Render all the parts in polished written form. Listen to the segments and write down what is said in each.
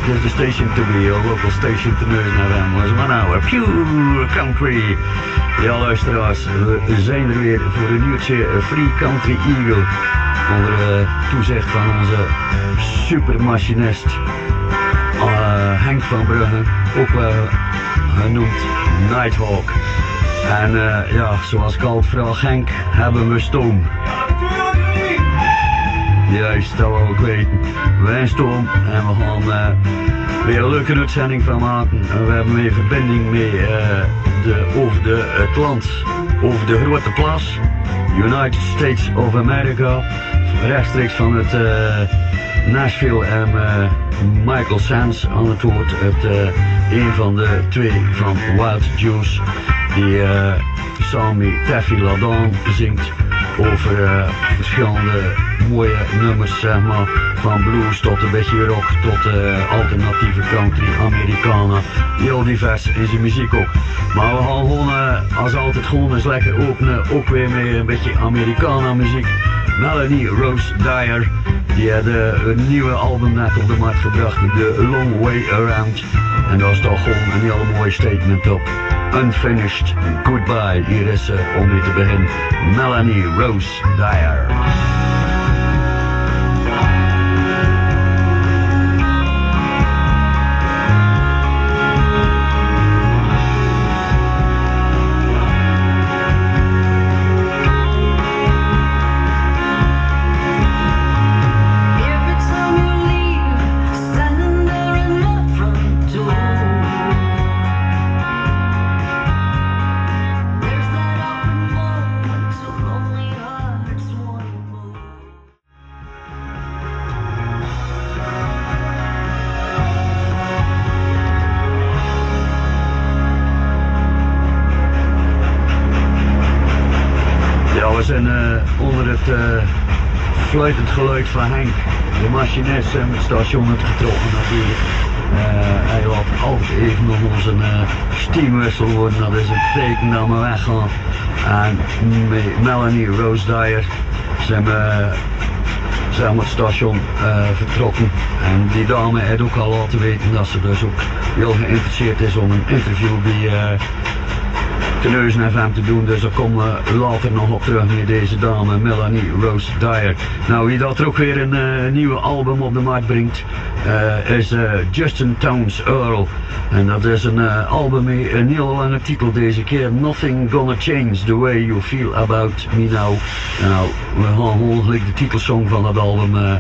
there's a station to be, a local station te neus naar hem. Maar nou, pure country. Ja, luisteraars, we zijn er weer voor een uurtje Free Country Eagle. Onder toezicht van onze supermachinist Henk van Brugge, ook wel genoemd Nighthawk. En ja, zoals ik altijd vraag, Henk, hebben we stoom? Juist, dat wil ik weten. We hebben stoom en we gaan weer een leuke uitzending van maken. We hebben weer verbinding mee over het land, over de grote plas, United States of America, rechtstreeks van het Nashville en Michael Sands aan het woord. Een van de twee van Wild Juice, die samen met Taffy Ladon zingt over verschillende mooie nummers, zeg maar, van blues tot een beetje rock tot alternatieve country, Americana, heel divers in zijn muziek ook. Maar we gaan gewoon als altijd gewoon eens lekker openen, ook weer met een beetje Americana muziek. Melanie Rose Dyer, die had een nieuwe album net op de markt gebracht, The Long Way Around. En daar is toch gewoon een hele mooie statement op. Unfinished Goodbye. Hier is om mee te beginnen Melanie Rose Dyer. We zijn onder het fluitend geluid van Henk, de machinist, en het station heeft getrokken natuurlijk. Hij laat altijd even nog onze steamwissel worden, dat is het teken dat we weggaan. En met Melanie Rose Dyer zijn we het station vertrokken. En die dame heeft ook al laten weten dat ze dus ook heel geïnteresseerd is om een interview bij Townes FM te doen, dus daar komen we later nog op terug met deze dame, Melanie Rose Dyer. Nou, wie dat er ook weer een nieuwe album op de markt brengt, is Justin Townes Earle. En dat is een album met een heel lange titel deze keer, Nothing Gonna Change The Way You Feel About Me Now. Nou, we gaan gewoon gelijk de titelsong van dat album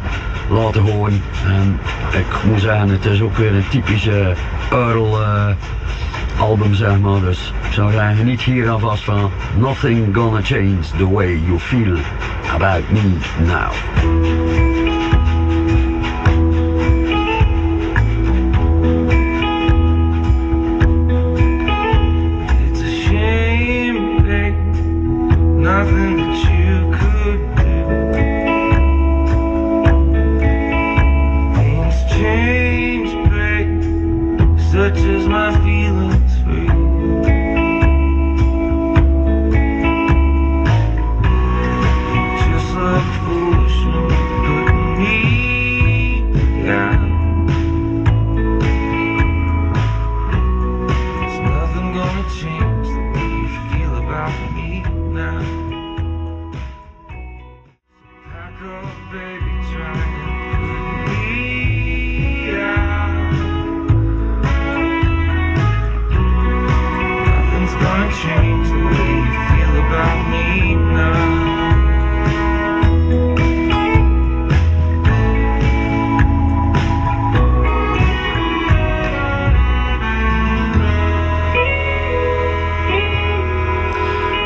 laten horen. En ik moet zeggen, het is ook weer een typische Earle album, zeg maar, dus ik zou zeggen, geniet hier alvast van Nothing Gonna Change The Way You Feel About Me Now. It's a shame, babe, nothing that you could do. Things change, babe, such as my feelings. Change the way you feel about me now.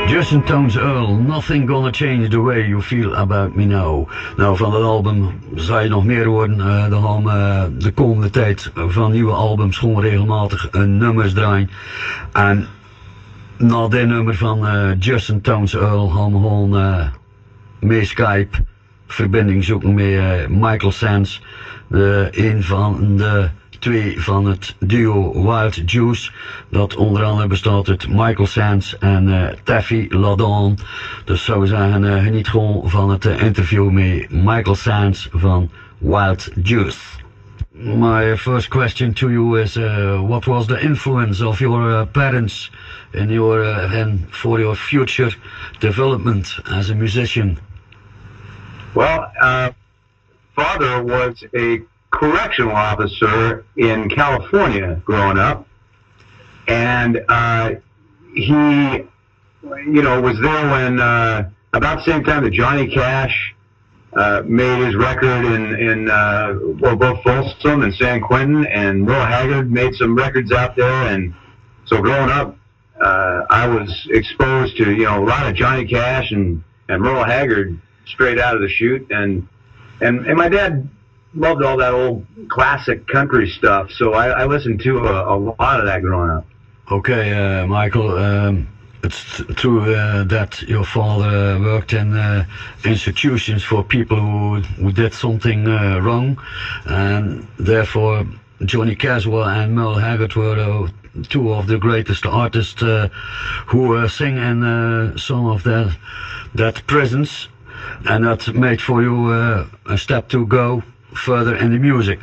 Justin Townes Earle, Nothing Gonna Change The Way You Feel About Me Now. Nou, van dat album zal je nog meer horen. Dan gaan we de komende tijd van nieuwe albums gewoon regelmatig nummers draaien. En na dit nummer van Justin Townes Earle gaan we gewoon met Skype verbinding zoeken met Michael Sands, een van de twee van het duo Wild Juice, dat onder andere bestaat uit Michael Sands en Taffy Ladon. Dus zou ik zeggen, geniet gewoon van het interview met Michael Sands van Wild Juice. my first question to you is, what was the influence of your parents in your and for your future development as a musician? Well, father was a correctional officer in California growing up, and he, was there when about the same time that Johnny Cash made his record in both Folsom and San Quentin, and Merle Haggard made some records out there. And so growing up, I was exposed to a lot of Johnny Cash and Merle Haggard straight out of the chute, and my dad loved all that old classic country stuff, so I listened to a lot of that growing up. Okay, Michael, it's true that your father worked in institutions for people who did something wrong, and therefore Johnny Cash and Merle Haggard were two of the greatest artists who sing in some of that prisons, and that made for you a step to go further in the music.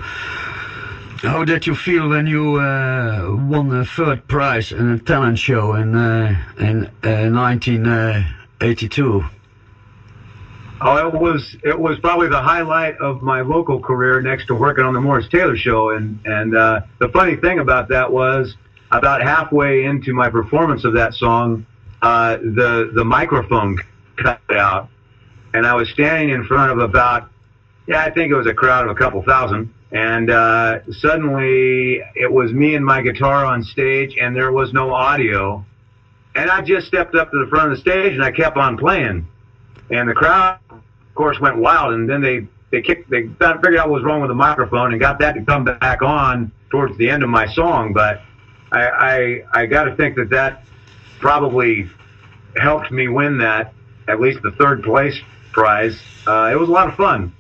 How did you feel when you won a third prize in a talent show in 1982? Oh, it was probably the highlight of my local career, next to working on the Morris Taylor Show. And the funny thing about that was, about halfway into my performance of that song, the microphone cut out, and I was standing in front of about, I think it was a crowd of a couple thousand. And suddenly it was me and my guitar on stage, and there was no audio. And I just stepped up to the front of the stage and I kept on playing. And the crowd, of course, went wild. And then they figured out what was wrong with the microphone and got that to come back on towards the end of my song. But I got to think that probably helped me win that, at least the third place prize. It was a lot of fun.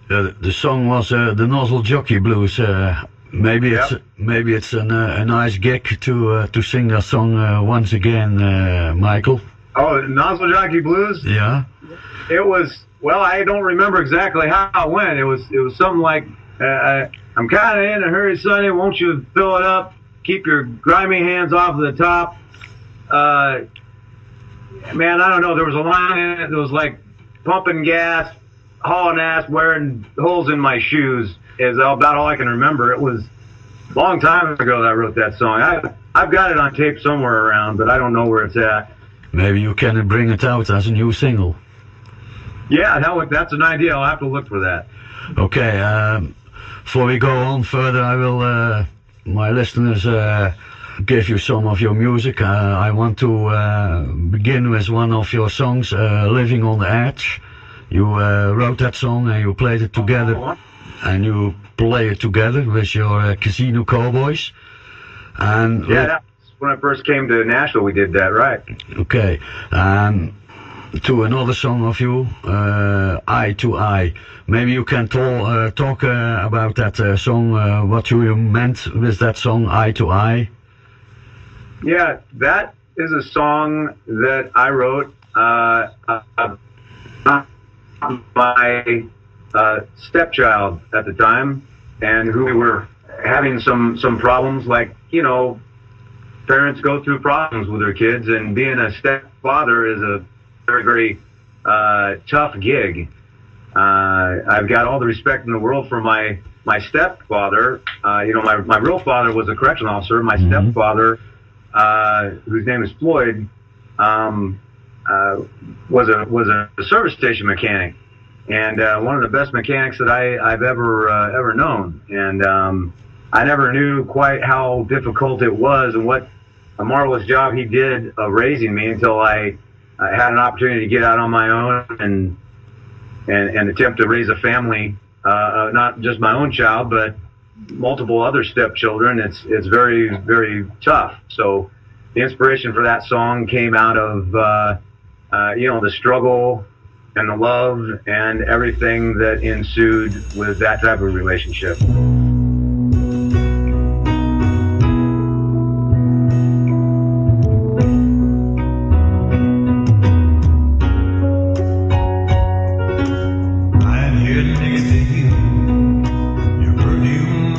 The song was the Nozzle Jockey Blues. Maybe it's a nice gig to sing that song once again, Michael. Oh, Nozzle Jockey Blues? Yeah. It was, well, I don't remember exactly how it went. It was something like, I'm kind of in a hurry, Sonny. Won't you fill it up? Keep your grimy hands off the top. Man, I don't know. There was a line in it that was like, pumping gas, hauling ass, wearing holes in my shoes, is about all I can remember. It was a long time ago that I wrote that song. I've got it on tape somewhere around, but I don't know where it's at. Maybe you can bring it out as a new single. Yeah, that's an idea. I'll have to look for that. Okay, before we go on further, I will, my listeners, give you some of your music. I want to begin with one of your songs, Living on the Edge. You wrote that song and you played it together, and you play it together with your Casino Cowboys. And yeah, that's when I first came to Nashville. We did that, right? Okay. To another song of you, Eye to Eye. Maybe you can talk about that song. What you meant with that song, Eye to Eye. Yeah, that is a song that I wrote. My stepchild at the time, and who we were having some problems, like, parents go through problems with their kids, and being a stepfather is a very, very tough gig. I've got all the respect in the world for my stepfather. My real father was a correctional officer. My stepfather, whose name is Floyd, was a service station mechanic, and one of the best mechanics that I've ever known. And I never knew quite how difficult it was and what a marvelous job he did of raising me until I had an opportunity to get out on my own and attempt to raise a family, not just my own child, but multiple other stepchildren. It's very, very tough. So the inspiration for that song came out of the struggle and the love and everything that ensued with that type of relationship. I'm here to take it to you. Your perfume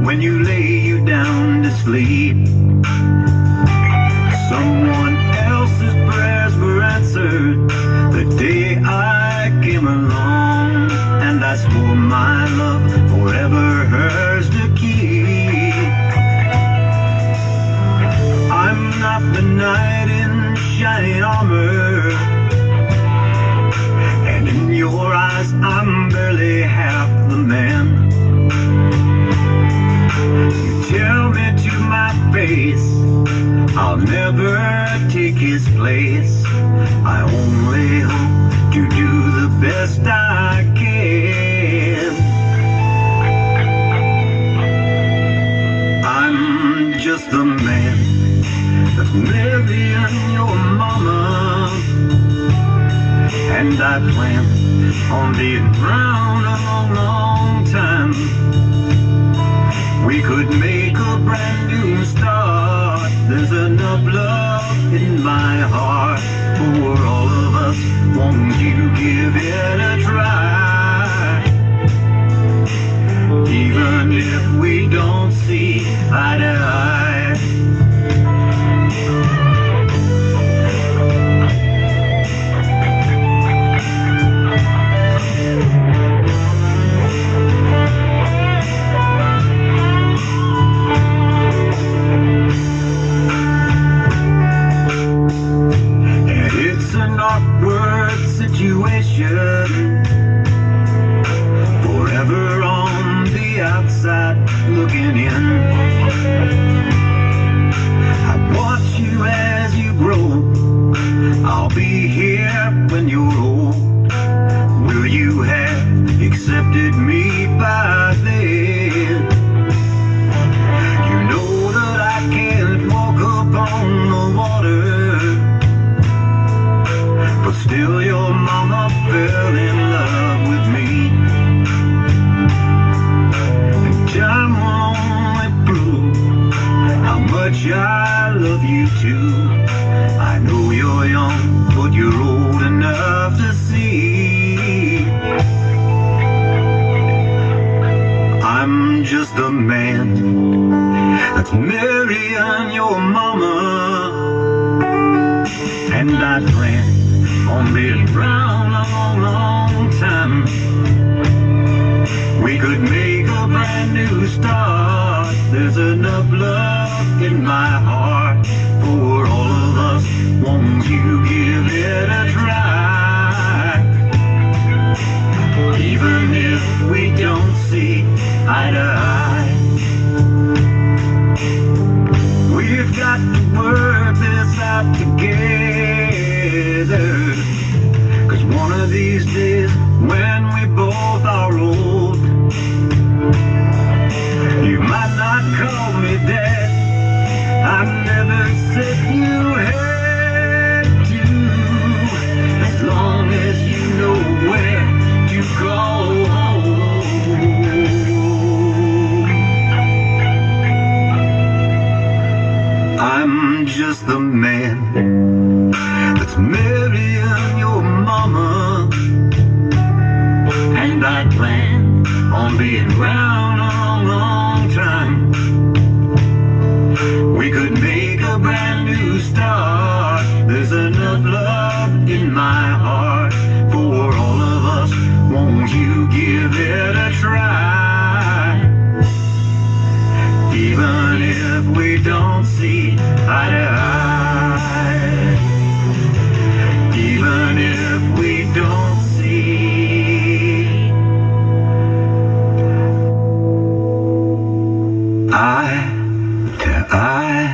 when you lay you down to sleep. Someone else's prayers were answered the day I came along, and I swore my love forever hers to keep. I'm not the knight in shining armor, and in your eyes I'm barely half the man. You tell me to my face I'll never take his place. I only hope to do the best I can. I'm just the man that's marrying your mama, and I plan on being around a long, long time. We could make a brand new start. There's enough love in my heart for all of us. Won't you give it a try? Even if we don't see eye to eye. Forever on the outside looking in. I watch you as you grow. I'll be here when you're old. Will you have accepted me by then? You know that I can't walk upon the water, but still your mama fell in love with me. And time will only prove how much I love you too. I know you're young, but you're old enough to see. I'm just the man that's marrying your mama, and I plan on being around a long, long time. We could make a brand new start. There's enough love in my heart for all of us. Won't you give it a try? Even if we don't see eye to eye, we've got to work this out together. 'Cause one of these days, when we both are old, you might not call me dad. I never said you had to, as long as you know where to call home. I'm just the man that's marrying your mama, and I plan on being around a long, long time. We could make a brand new start. There's enough love in my heart for all of us. Won't you give it a try? Even if we don't see eye to eye. Even if we don't see eye to eye.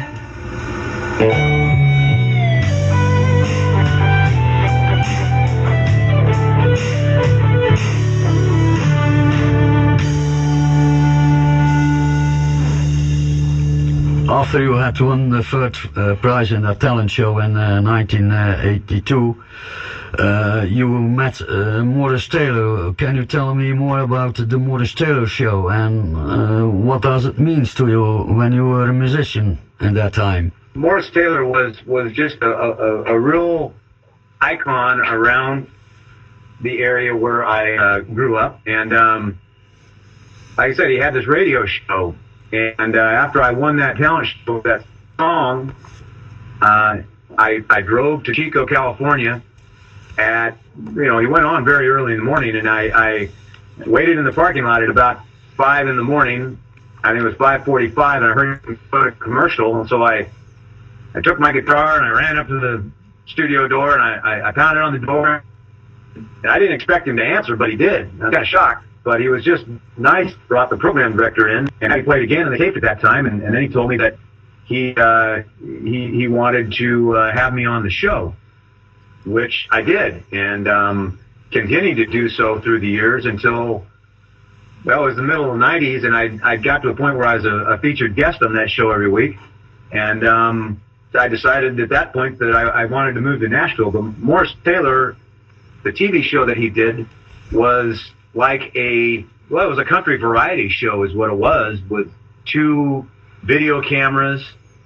After you had won the third prize in a talent show in 1982, you met Morris Taylor. Can you tell me more about the Morris Taylor show, and what does it mean to you when you were a musician in that time? Morris Taylor was just a real icon around the area where I grew up, and like I said, he had this radio show, And after I won that talent show, that song, I drove to Chico, California. He went on very early in the morning, and I waited in the parking lot at about 5 in the morning. I think it was 5:45, and I heard him put a commercial, and so I took my guitar and I ran up to the studio door, and I pounded on the door. And I didn't expect him to answer, but he did. I was kind of shocked, but he was just nice. Brought the program director in, and he played again on the tape at that time, and then he told me that he wanted to have me on the show, which I did, and continued to do so through the years until, well, it was the middle of the 90s, and I got to a point where I was a featured guest on that show every week, and I decided at that point that I wanted to move to Nashville. But Morris Taylor, the TV show that he did, was like it was a country variety show is what it was, with 2 video cameras,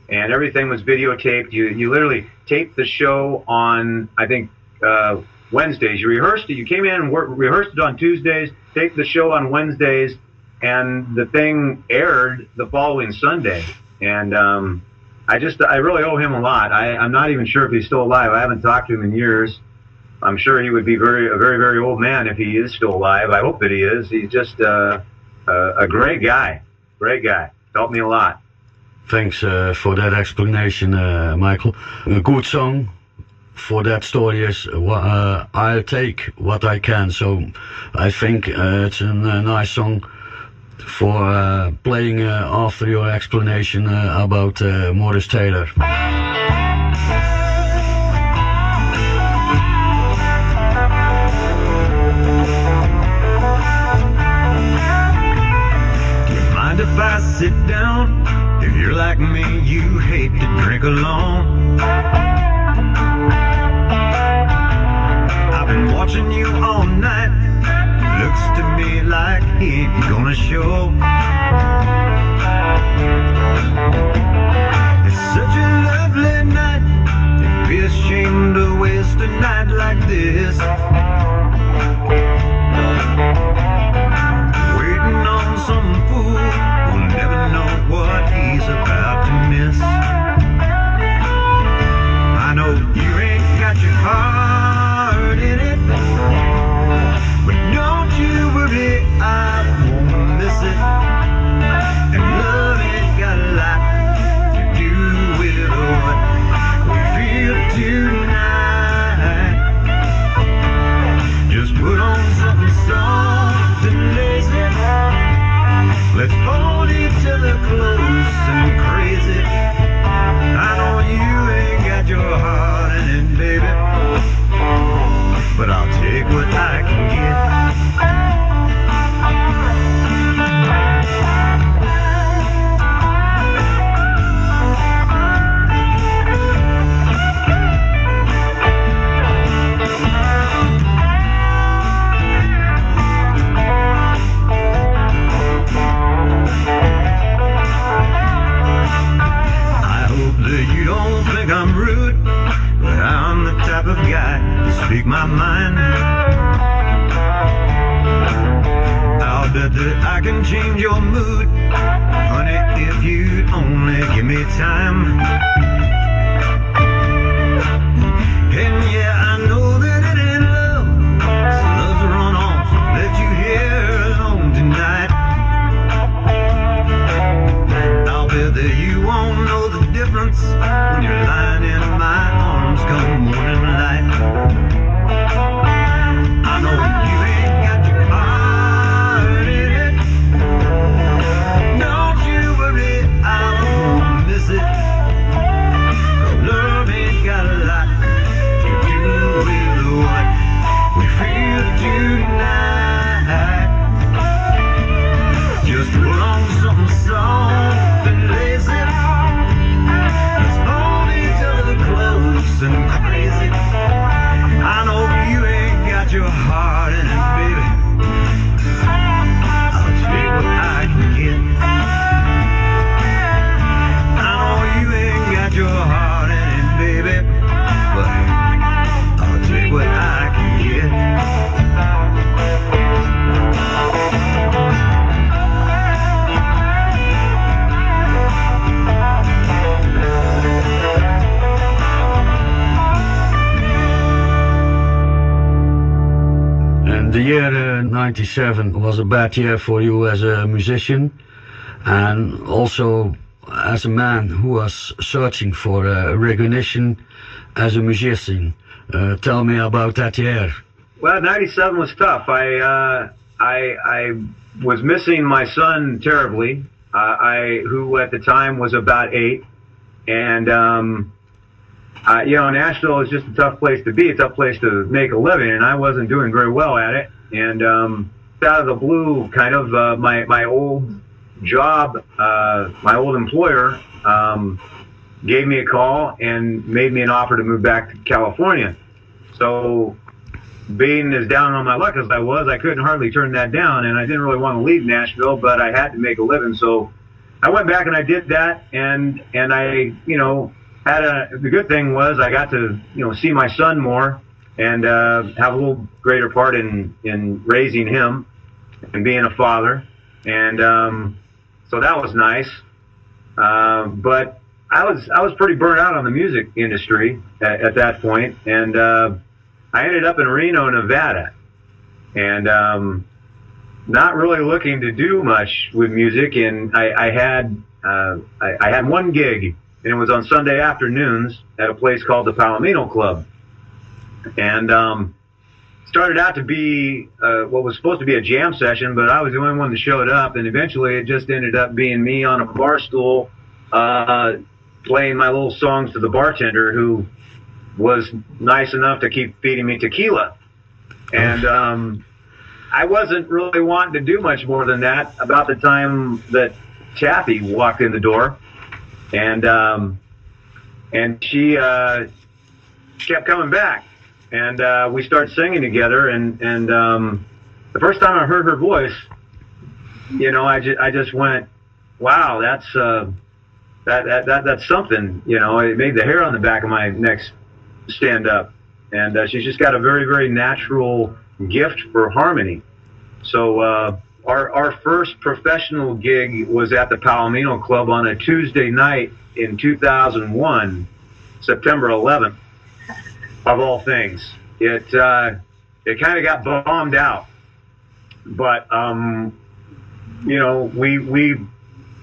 and everything was videotaped. You literally taped the show on, I think, Wednesdays. You rehearsed it. You came in and rehearsed it on Tuesdays, taped the show on Wednesdays, and the thing aired the following Sunday. And I really owe him a lot. I'm not even sure if he's still alive. I haven't talked to him in years. I'm sure he would be a very, very old man if he is still alive. I hope that he is. He's just a great guy. Great guy. Helped me a lot. Thanks for that explanation, Michael. A good song for that story is I'll Take What I Can. So I think it's a nice song for playing after your explanation about Morris Taylor. Mind if I sit down? If you're like me, you hate to drink alone. I've been watching you all night. Looks to me like he ain't gonna show. It's such a lovely night. It'd be a shame to waste a night like this. Waiting on some fool who'll never know what he's about to miss. I know you ain't got your heart in it, but don't you worry, I won't miss it. And love ain't got a lot to do with what we feel tonight. Just put on something soft and lazy. Let's hold each other close and crazy. I know you ain't got your heart in it, baby, but I'll take what I can get. You don't think I'm rude, but I'm the type of guy to speak my mind. I'll bet that I can change your mood, honey, if you'd only give me time. And yeah, I know that it ain't love, so love's a run off, let you here alone tonight. I'll bet that you won't know the difference when you're lying in my arms come morning light. I know you ain't got your heart in it. Don't you worry, I won't miss it. 'Cause love ain't got a lot to do with what we feel tonight. Just put on something soft and lazy. Let's year 97 was a bad year for you as a musician and also as a man who was searching for recognition as a musician. Tell me about that year. Well, 97 was tough. I was missing my son terribly, who at the time was about 8. And, you know, Nashville is just a tough place to be, a tough place to make a living, and I wasn't doing very well at it. And out of the blue, kind of, my old job, my old employer gave me a call and made me an offer to move back to California. So being as down on my luck as I was, I couldn't hardly turn that down, and I didn't really want to leave Nashville, but I had to make a living. So I went back and I did that, and I, you know, the good thing was I got to, you know, see my son more and have a little greater part in raising him and being a father. And so that was nice. But I was pretty burnt out on the music industry at that point, and I ended up in Reno, Nevada, and not really looking to do much with music. And I had one gig, and it was on Sunday afternoons at a place called the Palomino Club, and started out to be what was supposed to be a jam session, but I was the only one that showed up, and eventually it just ended up being me on a bar stool playing my little songs to the bartender, who was nice enough to keep feeding me tequila. And I wasn't really wanting to do much more than that about the time that Chappie walked in the door, and she kept coming back, and we started singing together, and the first time I heard her voice, you know, I just went, wow, that's something, you know. It made the hair on the back of my neck stand up, and she's just got a very, very natural gift for harmony. So our first professional gig was at the Palomino Club on a Tuesday night in 2001, September 11th, of all things. It kind of got bombed out, but you know, we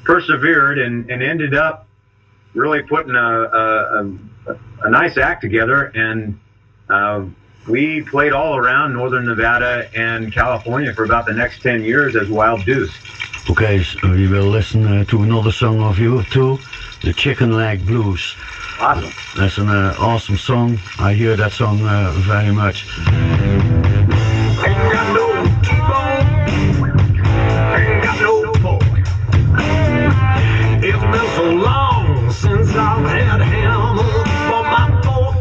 persevered and ended up really putting a nice act together, and we played all around northern Nevada and California for about the next 10 years as Wild Deuce. Okay, so we will listen to another song of you too, the Chicken Leg Blues. Awesome. That's an awesome song. I hear that song very much. Ain't got no T-bone, ain't got no pork. It's been so long since I've had ham for my pork.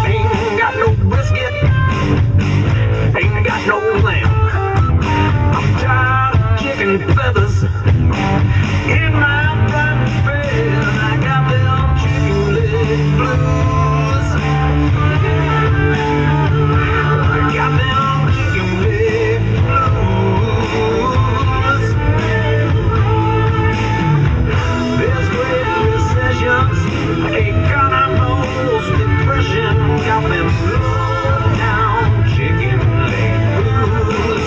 Ain't got no brisket, ain't got no lamb. I'm tired of chicken feathers in my private bed. I got them chicken leg blues. I got them chicken leg blues. There's great recessions, economist depression, got them low down chicken leg blues.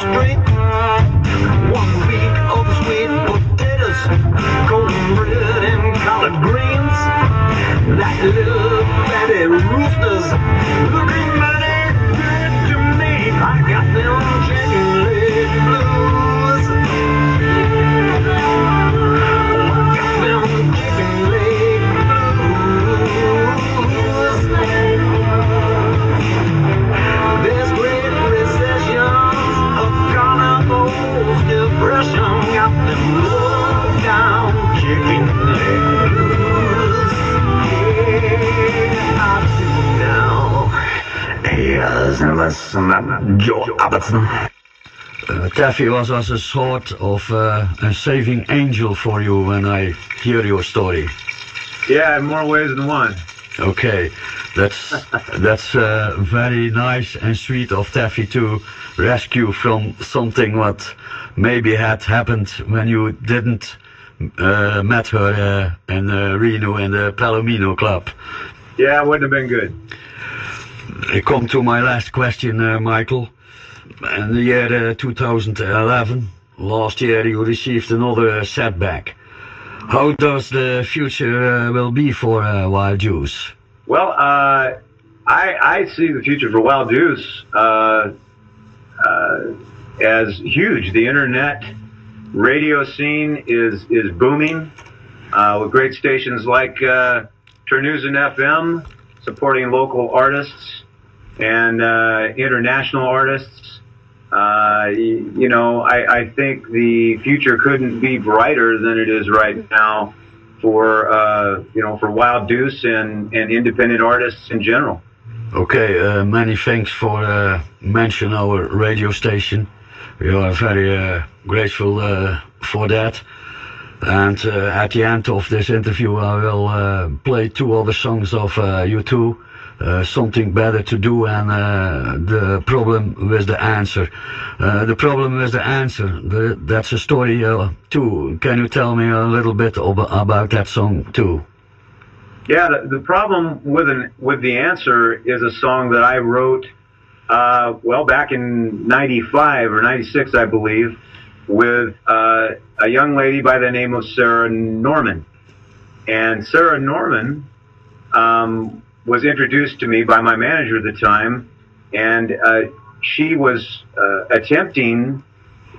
street. 1 week of sweet potatoes, cornbread and collard greens. That little fatty roosters looking mighty good to me. I got them chicken leg blues. I got them chicken leg blues. There's great recessions, a carnival's depression, got them low down chicken leg blues. Yeah, I do now. Yes, listen, Joe Albertson. Taffy was a sort of a saving angel for you when I hear your story. Yeah, in more ways than one. Okay, that's very nice and sweet of Taffy to rescue from something what maybe had happened when you didn't met her in Reno in the Palomino Club. Yeah, it wouldn't have been good. I come to my last question, Michael. In the year 2011, last year, you received another setback. How does the future will be for Wild Juice? Well, I see the future for Wild Juice as huge. The internet radio scene is booming with great stations like Terneuzen FM supporting local artists and international artists. You know, I think the future couldn't be brighter than it is right now for you know, for Wild Deuce and independent artists in general. Okay, many thanks for mentioning our radio station. We are very grateful for that. And at the end of this interview, I will play 2 other songs of U2. Something better to do and the problem with the answer. The problem with the answer, that's a story too. Can you tell me a little bit about that song too? Yeah, the problem with the answer is a song that I wrote, well, back in 95 or 96, I believe, with a young lady by the name of Sarah Norman. And Sarah Norman was introduced to me by my manager at the time, and she was attempting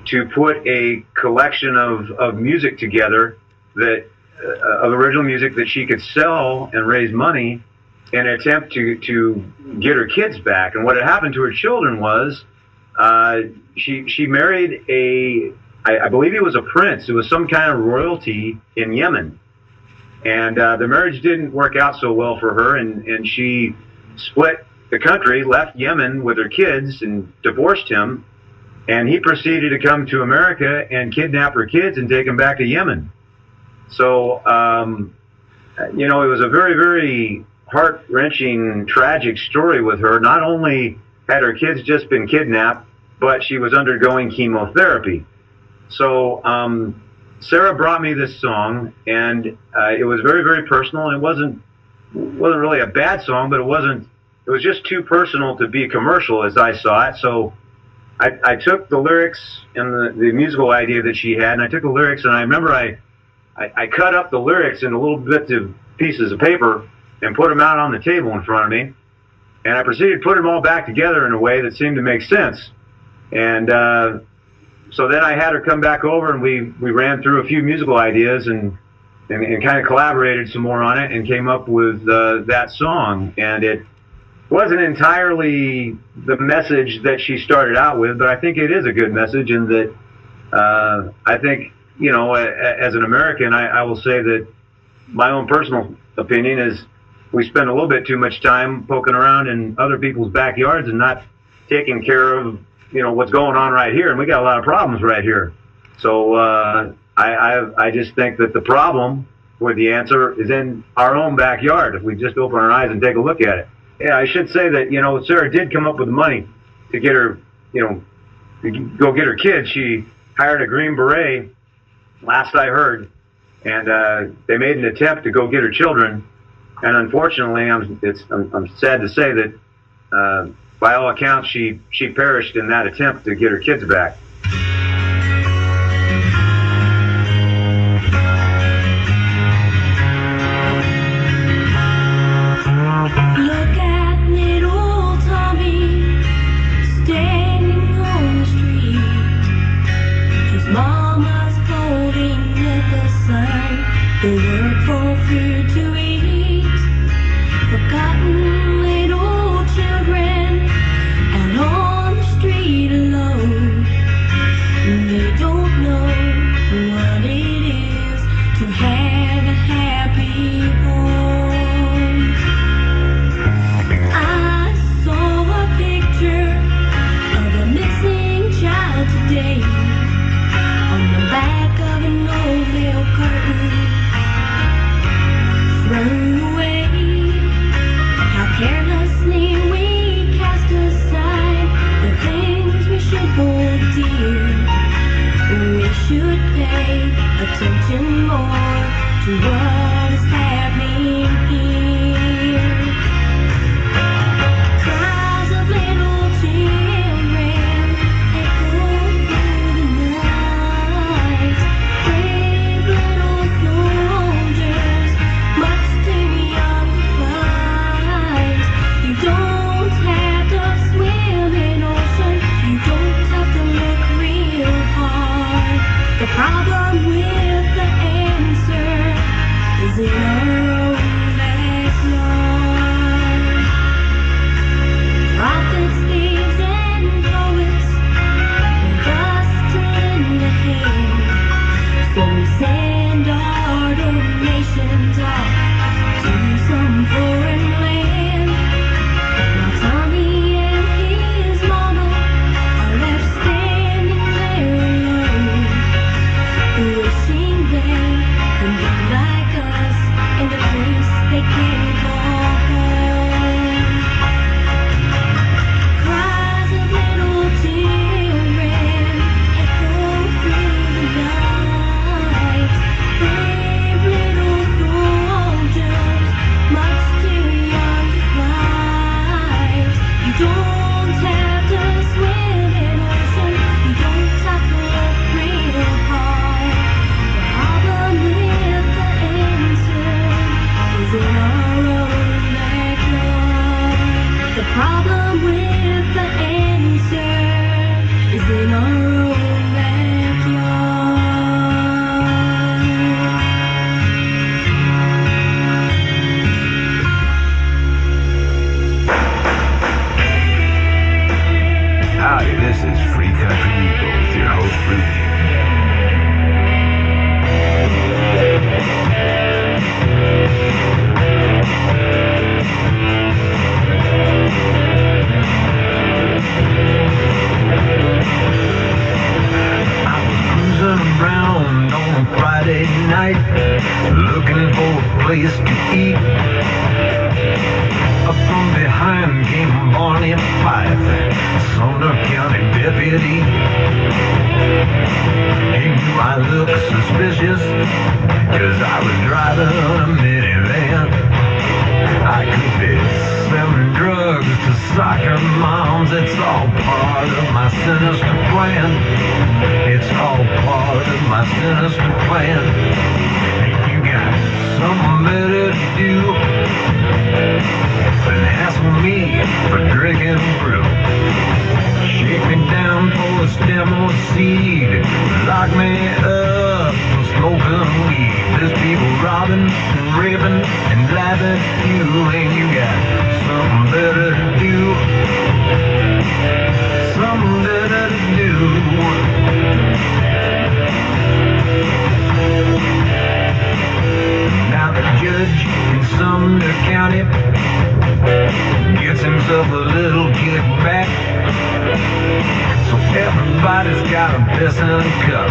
to put a collection of music together that of original music that she could sell and raise money in an attempt to get her kids back. And what had happened to her children was she married I believe he was a prince. It was some kind of royalty in Yemen. And the marriage didn't work out so well for her, and she split the country, left Yemen with her kids, and divorced him. And he proceeded to come to America and kidnap her kids and take them back to Yemen. So, you know, it was a very, very heart-wrenching, tragic story with her. Not only had her kids just been kidnapped, but she was undergoing chemotherapy. So, Sarah brought me this song, and it was very, very personal. And it wasn't really a bad song, but it was just too personal to be commercial as I saw it. So I took the lyrics and the musical idea that she had, and I took the lyrics, and I remember I cut up the lyrics into little bits of pieces of paper and put them out on the table in front of me. And I proceeded to put them all back together in a way that seemed to make sense. And so then I had her come back over, and we ran through a few musical ideas and kind of collaborated some more on it and came up with that song. And it wasn't entirely the message that she started out with, but I think it is a good message, and that I think, you know, as an American, I will say that my own personal opinion is we spend a little bit too much time poking around in other people's backyards and not taking care of, you know, what's going on right here. And we got a lot of problems right here. So I just think that the problem with the answer is in our own backyard if we just open our eyes and take a look at it. Yeah, I should say that, you know, Sarah did come up with the money to get her, you know, to go get her kids. She hired a Green Beret, last I heard, and they made an attempt to go get her children. And unfortunately, I'm sad to say that by all accounts, she perished in that attempt to get her kids back. Look at little Tommy standing on the street. His mama's holding up a sign, the word for food to eat. Forgotten little children out on the street alone. They don't know what it is to have a happy home. I saw a picture of a missing child today on the back of an old milk carton, thrown away. How carelessly we cast aside the things we should hold dear. We should pay attention more to what is happening here. Cries of little children echo through the night. Brave little soldiers, much too young to fight. You don't have to swim in ocean, you don't have to look real hard. The problem with the answer is in our own backyard. Prophets, thieves, and poets want us to lend a hand, so we send our donations off to some foreign land. Now Tommy and his mama are left standing there alone, wishing they could be like us in the place they can call home. Cries of little children echo through the night. Brave little soldiers, much too young to fight. You don't have to swim in ocean, you don't have to look real hard. The problem with the answer is in our own backyard. The problem with the answer is in our own backyard. Howdy, this is Free Country Eagle with your host, Rudy. I was cruising around on a Friday night, looking for a place to eat. Up from behind came Barney Fife, Sumner County deputy. He knew I looked suspicious, 'cause I was driving a minivan. I could be selling drugs to soccer moms. It's all part of my sinister plan. It's all part of my sinister plan. You got something better to do than hassle me for drinking brew. Shake me down for a stem or seed, lock me up for smoking weed. There's people robbing and raping and laughing at you, and you got something better to do. Something better to do. Now the judge in Sumner County gets himself a little kickback, so everybody's got a piss in a cup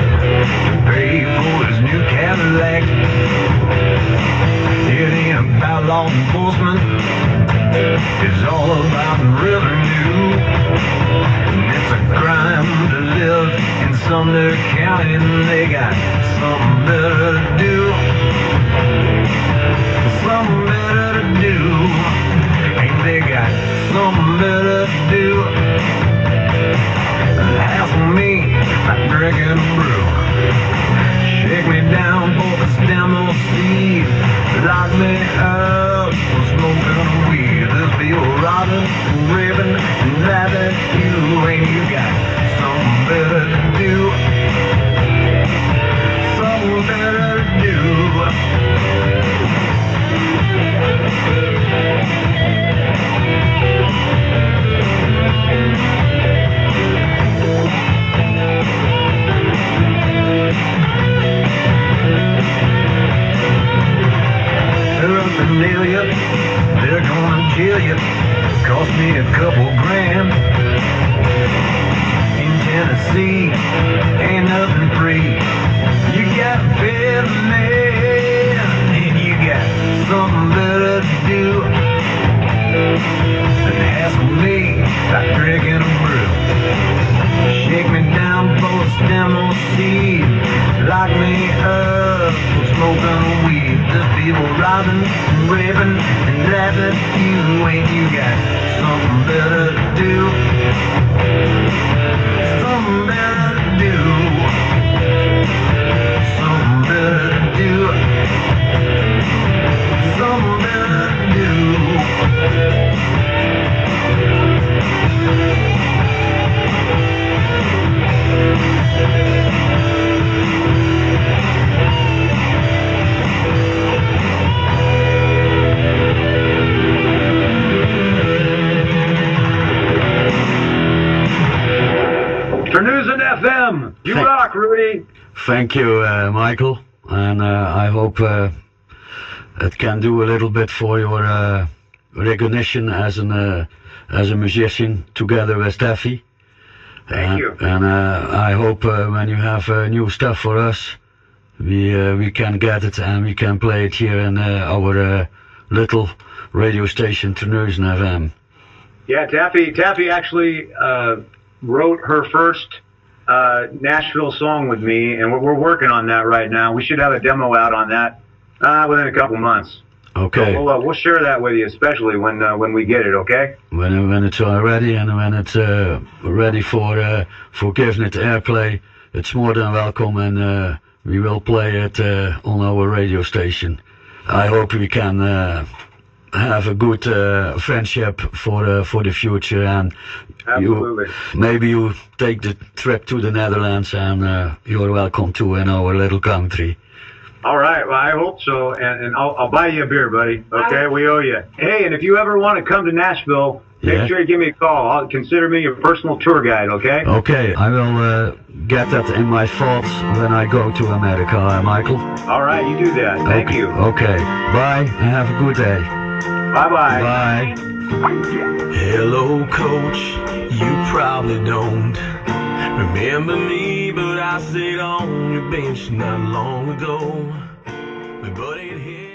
to pay for his new Cadillac. It ain't about law enforcement, it's all about revenue. And it's a crime to live in Sumner County, and they got something better to do. Something better to do. Ain't they got something better to do? paraphernalia. They're gonna kill you. Cost me a couple grand. In Tennessee, ain't nothing free. You got a family, and you got something better to do than hassle me by drinking a brew. Shake me down for a stem or seed. Lock me up for smoking a weed. The people robbing and raping and laughing at you. Ain't you got something better to do? Something better to do. Something better to do. Something better to do. Terneuzen FM, you rock, Rudy. Thank you, Michael, and I hope it can do a little bit for your recognition as a musician together with Steffi. Thank you. And I hope when you have new stuff for us, we can get it and we can play it here in our little radio station, Terneuzen FM. Yeah, Taffy actually wrote her first Nashville song with me, and we're working on that right now. We should have a demo out on that within a couple months. Okay. So we'll share that with you, especially when we get it. Okay. When it's all ready and when it's ready for giving it airplay, it's more than welcome, and we will play it on our radio station. I hope we can have a good friendship for the future, and Absolutely. Maybe you take the trip to the Netherlands, and you're welcome too in our little country. All right, well, I hope so, and I'll buy you a beer, buddy. Okay, we owe you. Hey, and if you ever want to come to Nashville, make sure you give me a call. I'll consider me your personal tour guide, okay? Okay, I will get that in my thoughts when I go to America, Michael. All right, you do that. Thank you. Okay, bye, and have a good day. Bye-bye. Bye. Hello, coach, you probably don't remember me, but I stayed on your bench not long ago. My buddy had hit